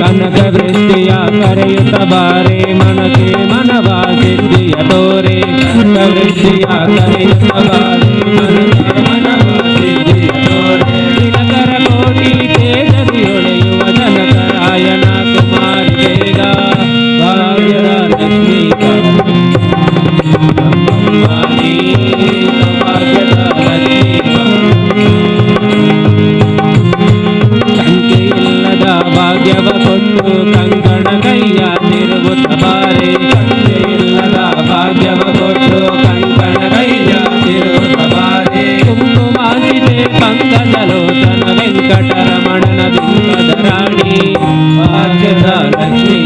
ಕನಕ ವೃಷ್ಟಿಯ ಕರೆಯುತ್ತ ಬಾರೆ ಮನಕ್ಕೆ ಮನವ ಸಿದ್ಧಿಯ ತೋರೆ ಕನಕ ವೃಷ್ಟಿಯ ಕರೆಯುತ್ತ ಬಾರೆ ಮನಕ್ಕೆ ಮನವ ಸಿದ್ಧಿಯ ತೋರೆ ದಿನಕರ ಕೋಟಿ ತೇಜದಿ ಹೊಳೆಯುವ ಜನಕರಾಯನ ಕುಮಾರಿ ಬೇಗ ಭಾಗ್ಯದ ಲಕ್ಷ್ಮೀ ನಮ್ಮಮ್ಮ ನೀ ಸೌಭಾಗ್ಯದ ಲಕ್ಷ್ಮೀ ಸಂಖ್ಯೆಯಿಲ್ಲದ ಭಾಗ್ಯವ ಕೊಟ್ಟು ಕಂಕಣ ಕೈಯ ತಿರುಗುತ್ತ ಬಾರೆ ಸಂಖ್ಯೆಯಿಲ್ಲದ ಭಾಗ್ಯವ ಕೊಟ್ಟು ಕಂಕಣ ಕೈಯ ತಿರುಗುತ್ತ ಬಾರೆ ಕುಂಕುಮಾಸಿದೆ ಪಂಕಜಲೋಚನ ವೆಂಕಟರಮಣನ ಬಿಂಕದ ರಾಣಿ ಭಾಗ್ಯದ ಲಕ್ಷ್ಮೀ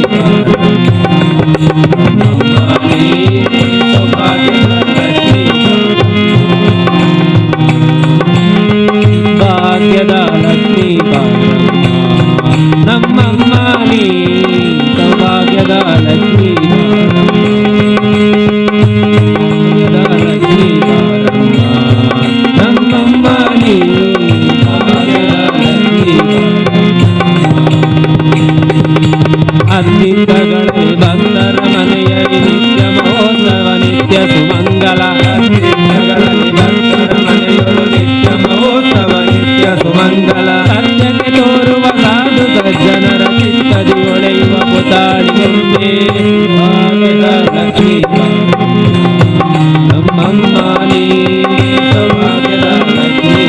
ಸೌಭಾಗ್ಯದ ಲಕ್ಷ್ಮೀ ಭಾಗ್ಯದ ಲಕ್ಷ್ಮೀ ನಮ್ಮಮ್ಮ ನೀ ಸೌಭಾಗ್ಯದ ಲಕ್ಷ್ಮೀ ಲಕ್ಷ್ಮೀ ನಮ್ಮಮ್ಮ ನೀ ಸೌಭಾಗ್ಯದ ಲಕ್ಷ್ಮೀ ಅತ್ತಿತ್ತಗಳಲ್ಲಿ ಭಕ್ತರ ಮನೆಯಲ್ಲಿ ನಿತ್ಯ ಮಹೋತ್ಸವ ನಿತ್ಯ ಸುಮಂಗಲ ಅತ್ತಿತ್ತಗಳಲ್ಲಿ ಭಕ್ತರ ಮನೆಯೊಳು ನಿತ್ಯ ಮಹೋತ್ಸವ ನಿತ್ಯ ಸುಮಂಗಲ ಸತ್ಯಕ್ಕೆ ತೋರುವ ಸಾಧು ಸಜ್ಜನರ ಚಿತ್ತದಿ ಹೊಳೆಯುವ ಪುತಾಳಿಯಂತೆ ಭಾಗ್ಯದ ಲಕ್ಷ್ಮೀ ನಮ್ಮಮ್ಮ ನೀ ಸೌಭಾಗ್ಯದ ಲಕ್ಷ್ಮೀ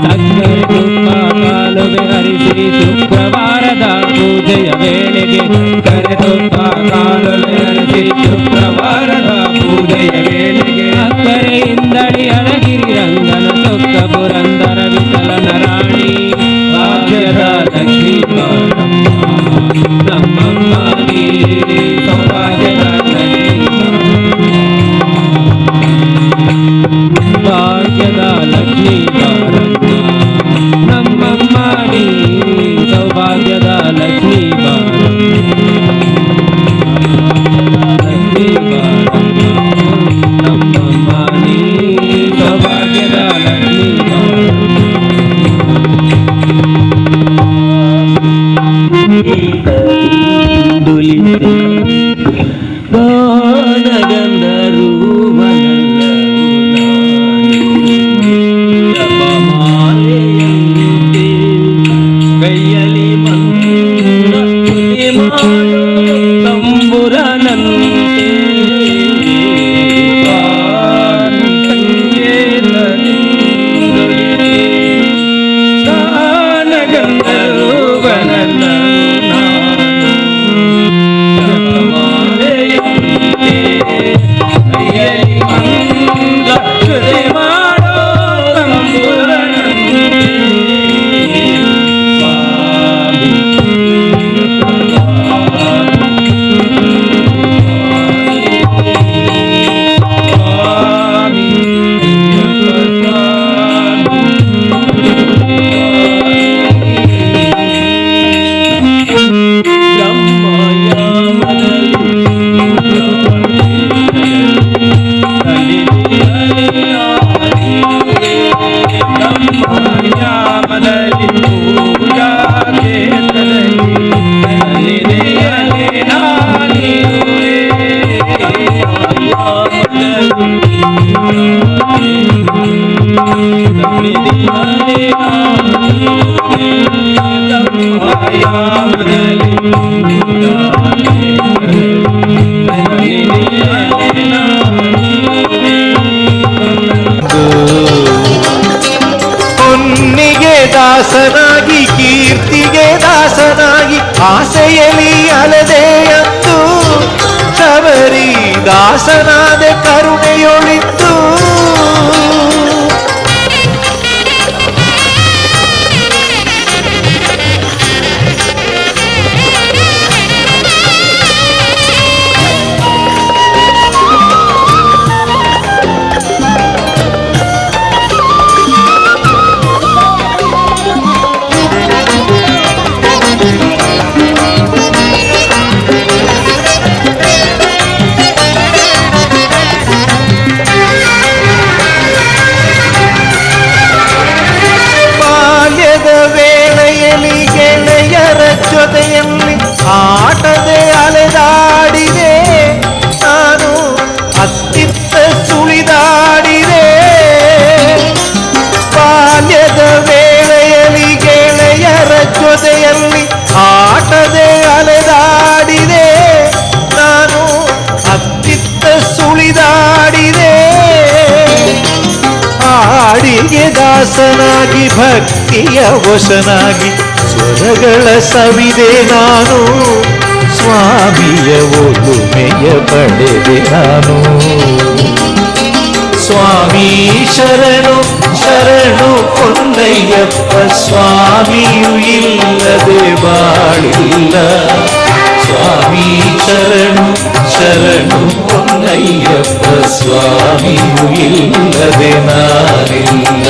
ಸಕ್ಕರೆ ತುಪ್ಪ ಕಾಲುವೆ ಹರಿಸಿ ಶುಕ್ರವಾರದ ಪೂಜೆಯ ವೇಳೆಗೆ ಕರೆ ತುಪ್ಪ ಕಾಲುವೆ ಹರಿಸಿ ಶುಕ್ರವಾರದ ಪೂಜೆಯ ವೇಳೆಗೆ ಅಕ್ಕರೆಯಿಂದಳಿ ಅಳಗಿರಿ ರಂಗನ ಸೊಕ್ಕ ಪುರಂದರ ವಿಠಲನ ರಾಣಿ ಭಾಗ್ಯದ ಲಕ್ಷ್ಮೀ ನಮ್ಮಮ್ಮ ನೀ ಸೌಭಾಗ್ಯದ ಲಕ್ಷ್ಮೀ ಭಾಗ್ಯದ ಲಕ್ಷ್ಮೀ ನಮ್ಮಮ್ಮ ನೀ ಸೌಭಾಗ್ಯದ ಲಕ್ಷ್ಮೀ ಲಕ್ಷ್ಮೀ ನಮ್ಮಮ್ಮ ನೀ ಸೌಭಾಗ್ಯದ ಲಕ್ಷ್ಮೀ ಗಾನಗಂಧರು ಕೈಯಲ್ಲಿ ಬಂದ ತಂಬುರನಂತೆ ಗಾನಗಂಧರು ಬನಲ್ಲ ಕೈಯಲ್ಲಿ ಬಂದ ಮಾಡೋ ತಂಬುರನಂತೆ ಹೊನ್ನಿಗೆ ದಾಸನಾಗಿ ಕೀರ್ತಿಗೆ ದಾಸನಾಗಿ ಆಸೆಯಲಿ ಅಲದೆಯಂದು ಶಬರಿ ದಾಸನಾದ ಕರುಣೆಯೊಳಿದ್ದು ಜೊತೆಯಲ್ಲಿ ಆಟದೆ ಅಲೆದಾಡಿದೆ ನಾನು ಅತ್ತಿತ್ತ ಸುಳಿದಾಡಿದೆ ಬಾಲ್ಯದ ವೇಳೆಯಲ್ಲಿ ಗೆಳೆಯರ ಜೊತೆಯಲ್ಲಿ ಆಟದೆ ಅಲೆದಾಡಿದೆ ನಾನು ಅತ್ತಿತ್ತ ಸುಳಿದಾಡಿದೆ ಹಾಡಿಗೆ ದಾಸನಾಗಿ ಭಕ್ತಿಯ ವಶನಾಗಿ ಸ್ವರಗಳ ಸವಿದೆ ನಾನು ಸ್ವಾಮಿಯ ಒಲುಮೆಯ ಪಡೆದೆ ನಾನು ಸ್ವಾಮಿ ಶರಣು ಶರಣು ಹೊನ್ನಯ್ಯಪ್ಪ ಸ್ವಾಮಿಯು ಇಲ್ಲದೆ ಬಾಳಿಲ್ಲ ಸ್ವಾಮಿ ಶರಣು ಶರಣು ಹೊನ್ನಯ್ಯಪ್ಪ ಸ್ವಾಮಿಯು ಇಲ್ಲದೆ ನಾನಿಲ್ಲ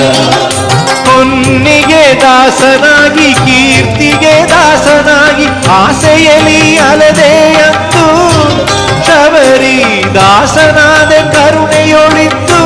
ಹೊನ್ನಿಗೆ ದಾಸನಾಗಿ ಕೀರ್ತಿಗೆ ದಾಸನಾಗಿ ಆಸೆಯಲಿ ಅಲದೆಯಂದು ಶಬರಿ ದಾಸನಾದ ಕರುಣೆಯೊಳಿದ್ದು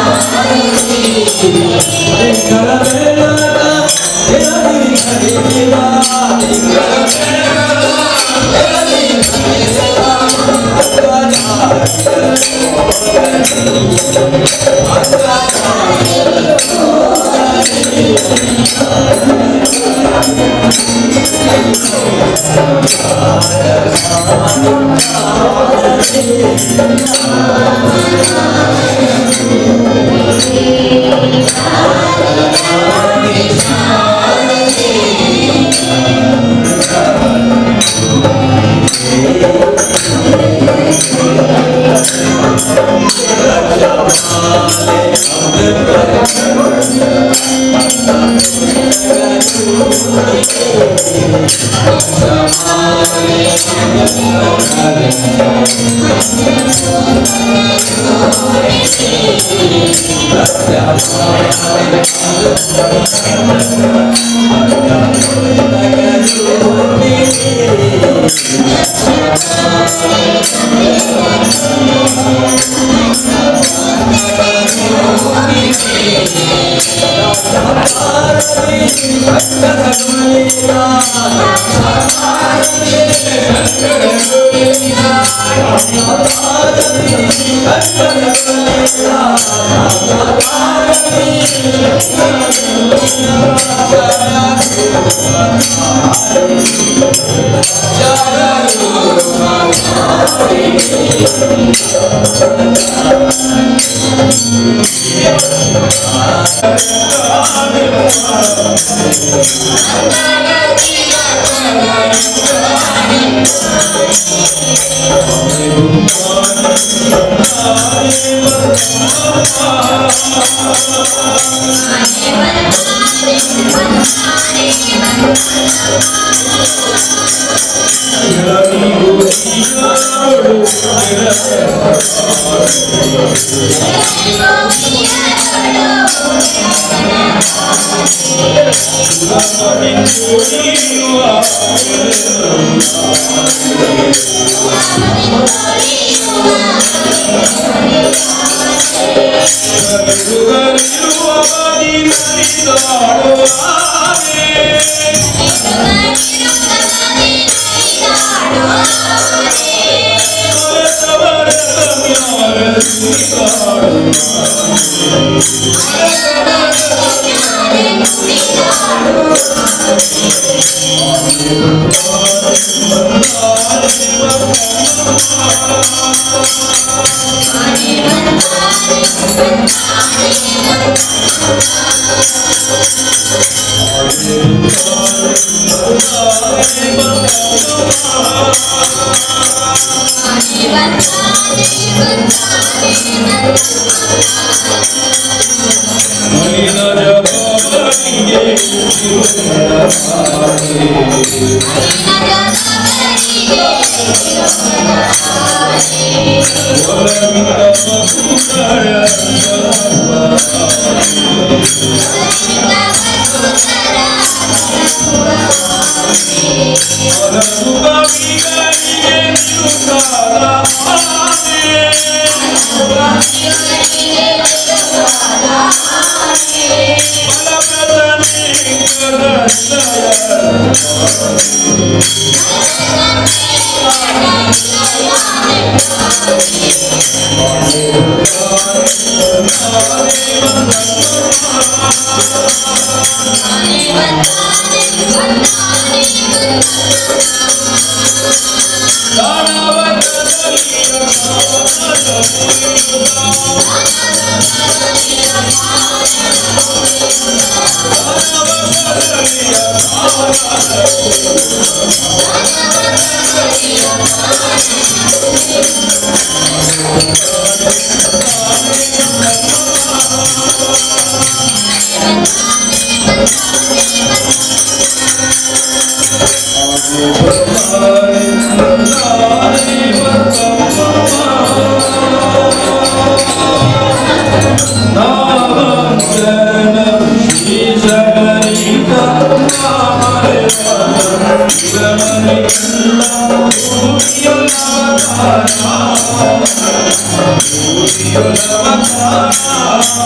Hare Namaskar.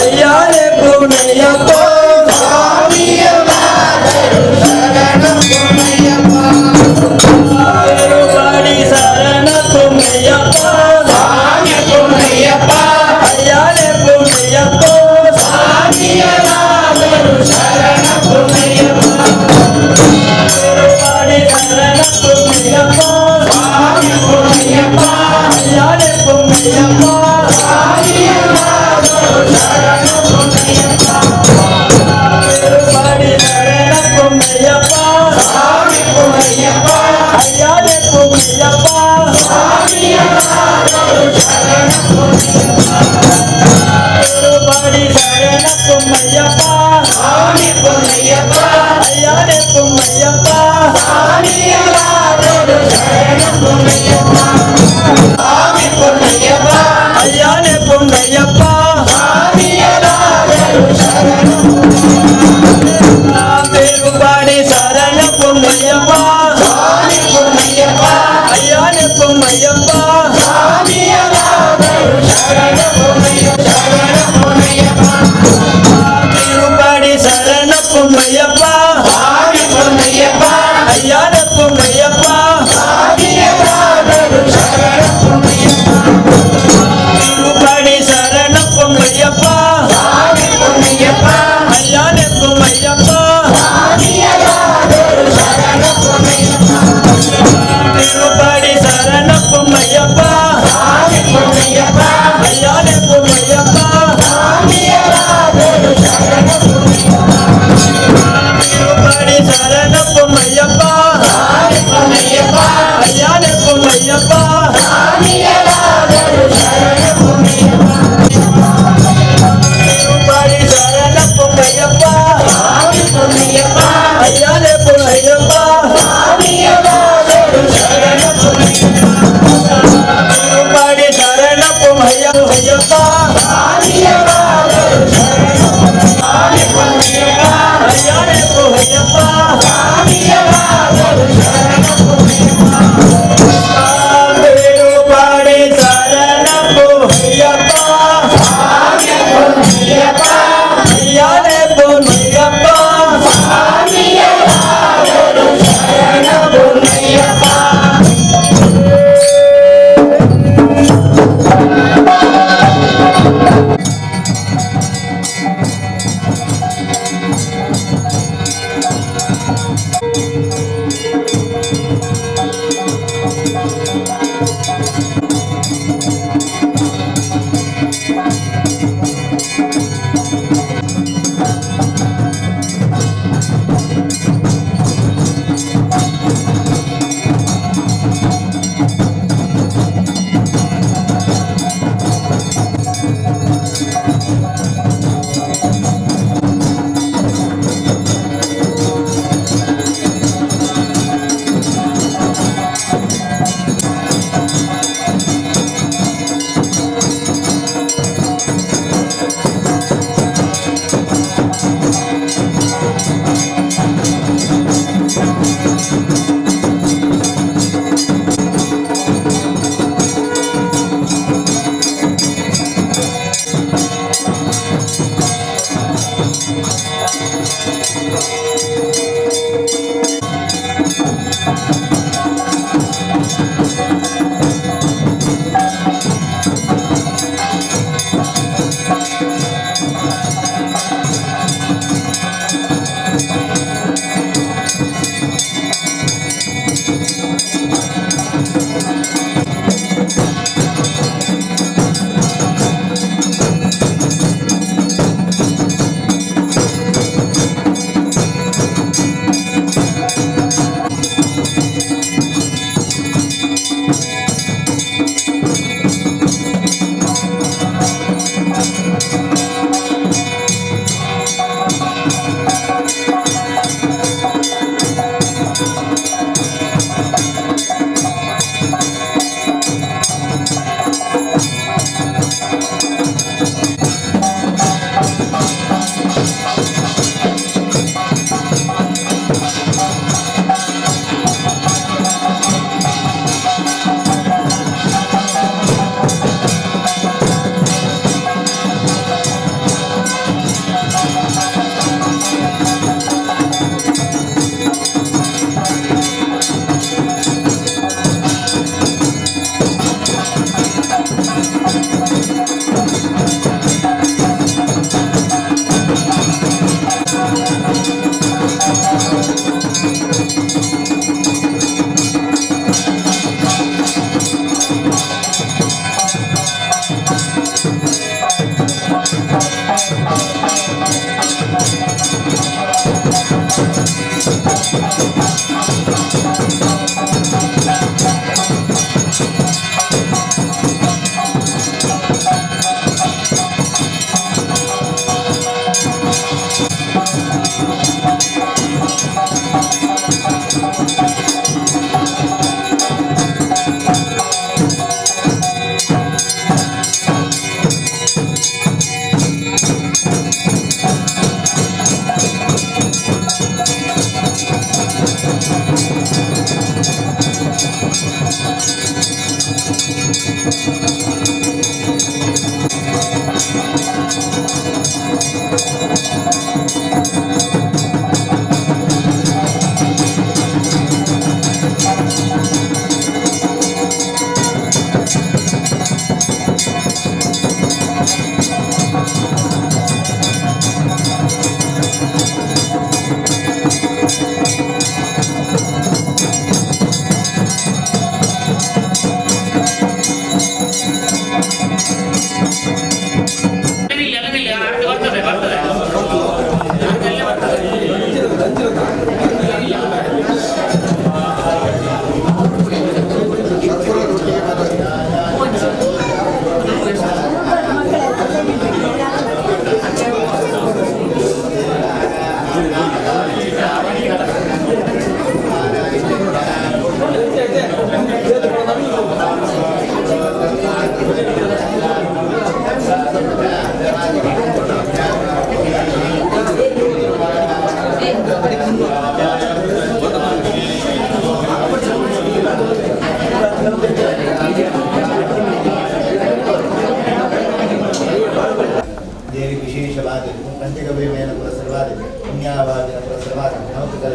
Ayah பொம்மையப்பா ஐயானே பொம்மையப்பா திருப்பாடி சரண பொம்மையப்பா ஐயானே பொம்மையப்பா திருப்பாடி சரண பொம்மையப்பா ஐயானே பொம்மையப்பா திருப்பாடி சரண பொம்மையப்பா ஐயானே பொம்மையப்பா திருப்பாடி சரண பொம்மையப்பா ஐயானே பொம்மையப்பா திருப்பாடி சரண பொம்மையப்பா ஐயானே பொம்மையப்பா திருப்பாடி சரண பொம்மையப்பா ஐயானே பொம்மையப்பா திருப்பாடி சரண பொம்மையப்பா ஐயானே பொம்மையப்பா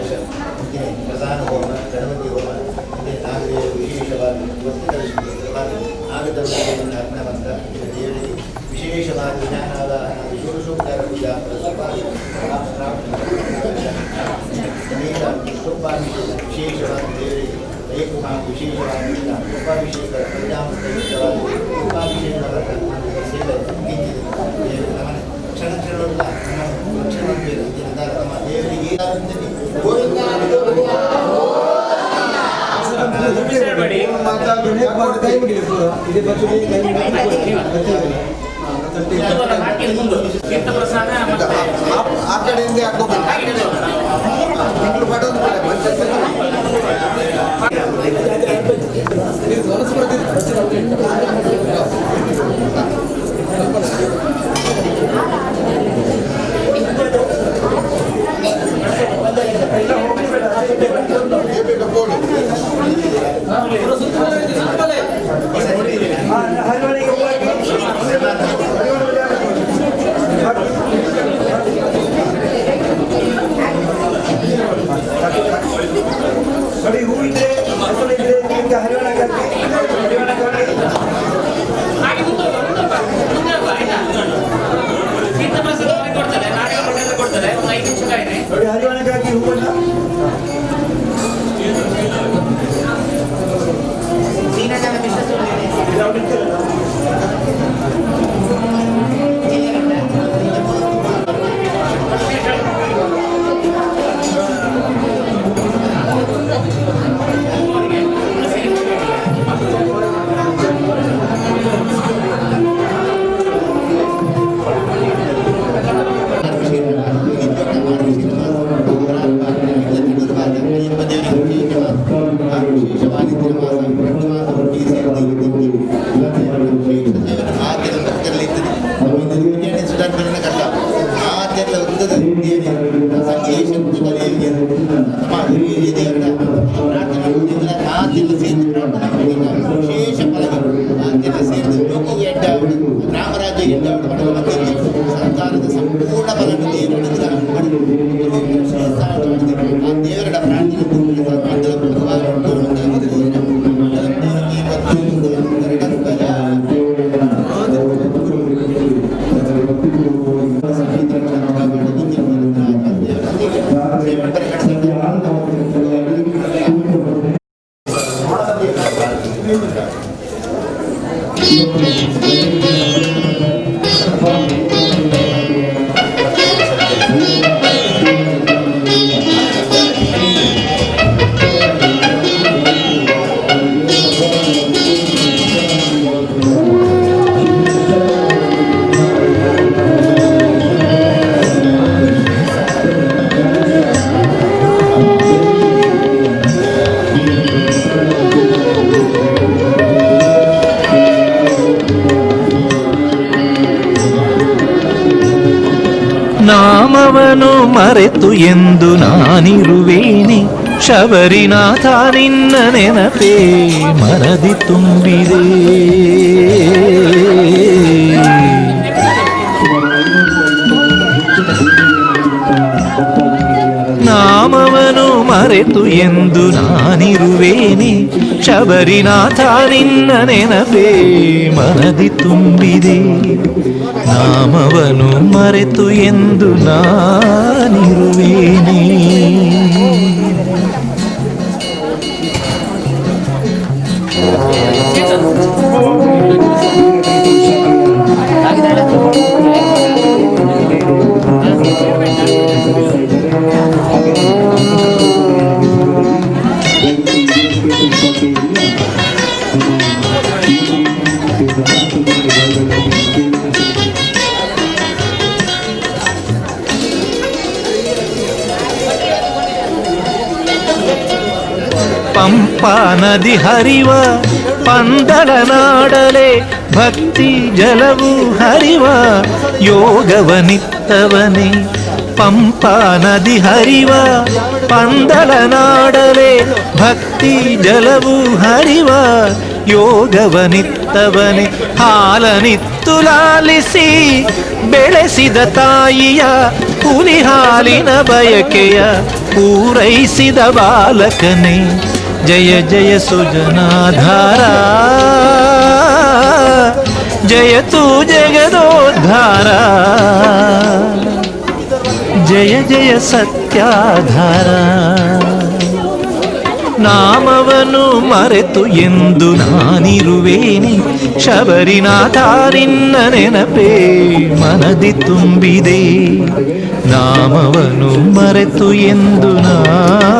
ವರ್ಷ ಪ್ರಧಾನ ಹೋಮ ಗಣಪತಿ ಹೋಮ ನಾಗದೇವರು ವಿಶೇಷವಾಗಿ ನಾಗದರ್ಶನ ಅರ್ಪಣವಂತ ದೇವರಿಗೆ ವಿಶೇಷವಾಗಿ ಜ್ಞಾನಾದ ಷೋಡಶೋಪಚಾರ ಪೂಜಾ ವಿಶೇಷವಾಗಿ ದೇವರಿಗೆ ದೈವಕುಮಾರ ವಿಶೇಷವಾಗಿ ಉಪಾಭಿಷೇಕ ಪ್ರಜಾಮುಖವಾಗಿ ಉಪಾಭಿಷೇಕವಾದ ಸೇವೆ ಕ್ಷಣ ಕ್ಷಣವಲ್ಲ ನಮ್ಮ ದೇವರಿಗೆ ಆ ಕಡೆಯಿಂದ ಸಂತಾನದ ಸಂಪೂರ್ಣ ಫಲವನ್ನು ದೇವರ ನಾಮವನು ಮರೆತು ಎಂದು ನಾನಿರುವೇನೆ, ಶಬರಿನಾಥ ನಿನ್ನ ನೆನಪೇ ಮನದಿ ತುಂಬಿದೆ. ನಾಮವನು ಮರೆತು ಎಂದು ನಾನಿರುವೇನೆ, ಶಬರಿನಾಥ ನಿನ್ನ ನೆನಪೇ ಮನದಿ ತುಂಬಿದೆ. ನಾಮವನು ಮರೆತು ಎಂದು ನಾನಿರುವೇನೆ. ಪಂಪಾ ನದಿ ಹರಿವ ಪಂದಳ ನಾಡಲೆ ಭಕ್ತಿ ಜಲವು ಹರಿವ ಯೋಗವನಿತ್ತವನೇ. ಪಂಪಾ ನದಿ ಹರಿವ ಪಂದಳ ನಾಡಲೆ ಭಕ್ತಿ ಜಲವು ಹರಿವ ಯೋಗವನಿತ್ತ ಕುಳಿತವನೆ ಹಾಲನಿತ್ತು ಲಾಲಿಸಿ ಬೆಳೆಸಿದ ತಾಯಿಯ ಹುಲಿ ಹಾಲಿನ ಬಯಕೆಯ ಪೂರೈಸಿದ ಬಾಲಕನೇ ಜಯ ಜಯ ಸುಜನಾಧಾರ ಜಯತು ಜಗದೋದ್ಧಾರ ಜಯ ಜಯ ಸತ್ಯಾಧಾರ ನಾಮವನು ಮರೆತು ಎಂದು ನಾನಿರುವೇನೆ ಶಬರಿನಾಥ ನಿನ್ನ ನೆನಪೇ ಮನದಿ ತುಂಬಿದೆ ನಾಮವನು ಮರೆತು ಎಂದು ನಾನಿರುವೇನೆ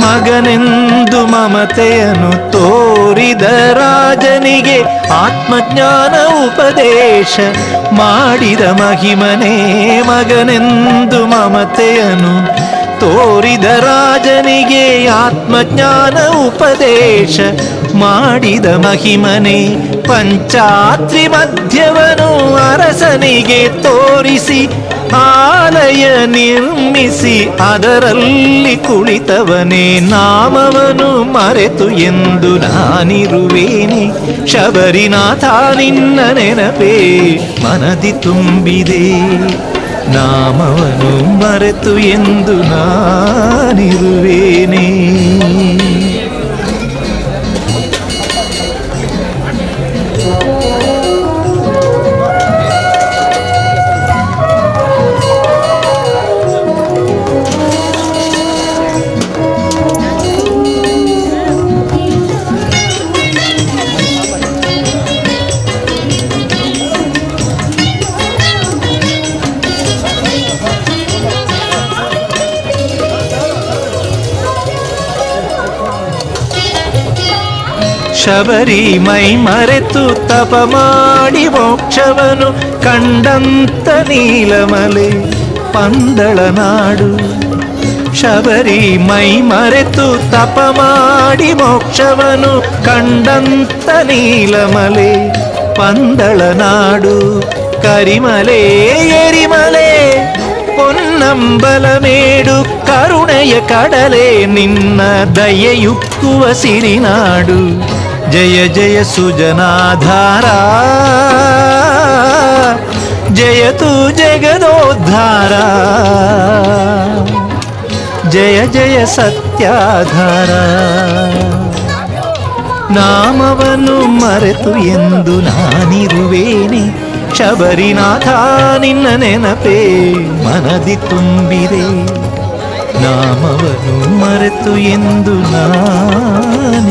ಮಗನೆಂದು ಮಮತೆಯನ್ನು ತೋರಿದ ರಾಜನಿಗೆ ಆತ್ಮಜ್ಞಾನ ಉಪದೇಶ ಮಾಡಿದ ಮಹಿಮನೇ ಮಗನೆಂದು ಮಮತೆಯನ್ನು ತೋರಿದ ರಾಜನಿಗೆ ಆತ್ಮಜ್ಞಾನ ಉಪದೇಶ ಮಾಡಿದ ಮಹಿಮನೇ ಪಂಚಾತ್ರಿ ಮಧ್ಯವನು ಅರಸನಿಗೆ ತೋರಿಸಿ ಆಲಯ ನಿರ್ಮಿಸಿ ಅದರಲ್ಲಿ ಕುಳಿತವನೇ ನಾಮವನು ಮರೆತು ಎಂದು ನಾನಿರುವೇನೆ ಶಬರಿನಾಥ ನಿನ್ನ ನೆನಪೇ ಮನದಿ ತುಂಬಿದೆ ನಾಮವನು ಮರೆತು ಎಂದು ನಾನಿರುವೇನೆ ಶಬರಿ ಮೈ ಮರೆತು ತಪ ಮಾಡಿ ಮೋಕ್ಷವನು ಕಂಡಂತ ನೀಲಮಲೆ ಪಂದಳ ನಾಡು ಶಬರಿ ಮೈ ಮರೆತು ತಪ ಮಾಡಿ ಮೋಕ್ಷವನು ಕಂಡಂತ ನೀಲಮಲೆ ಪಂದಳ ನಾಡು ಕರಿಮಲೆ ಎರಿಮಲೆ ಪೊನ್ನಂಬಲಮೇಡು ಕರುಣೆಯ ಕಡಲೆ ನಿನ್ನ ದಯೆಯುಕ್ಕುವ ಸಿರಿನಾಡು ಜಯ ಜಯ ಸುಜನಾಧಾರ ಜಯತು ಜಗದೋದ್ಧಾರ ಜಯ ಜಯ ಸತ್ಯಾಧಾರ ನಾಮವನ್ನು ಮರೆತು ಎಂದು ನಾನಿರುವೇನೆ ಶಬರಿನಾಥ ನಿನ್ನ ನೆನಪೇ ಮನದಿ ತುಂಬಿದೆ ನಾಮವನ್ನು ಮರೆತು ಎಂದು ನಾನಿರುವೇನೆ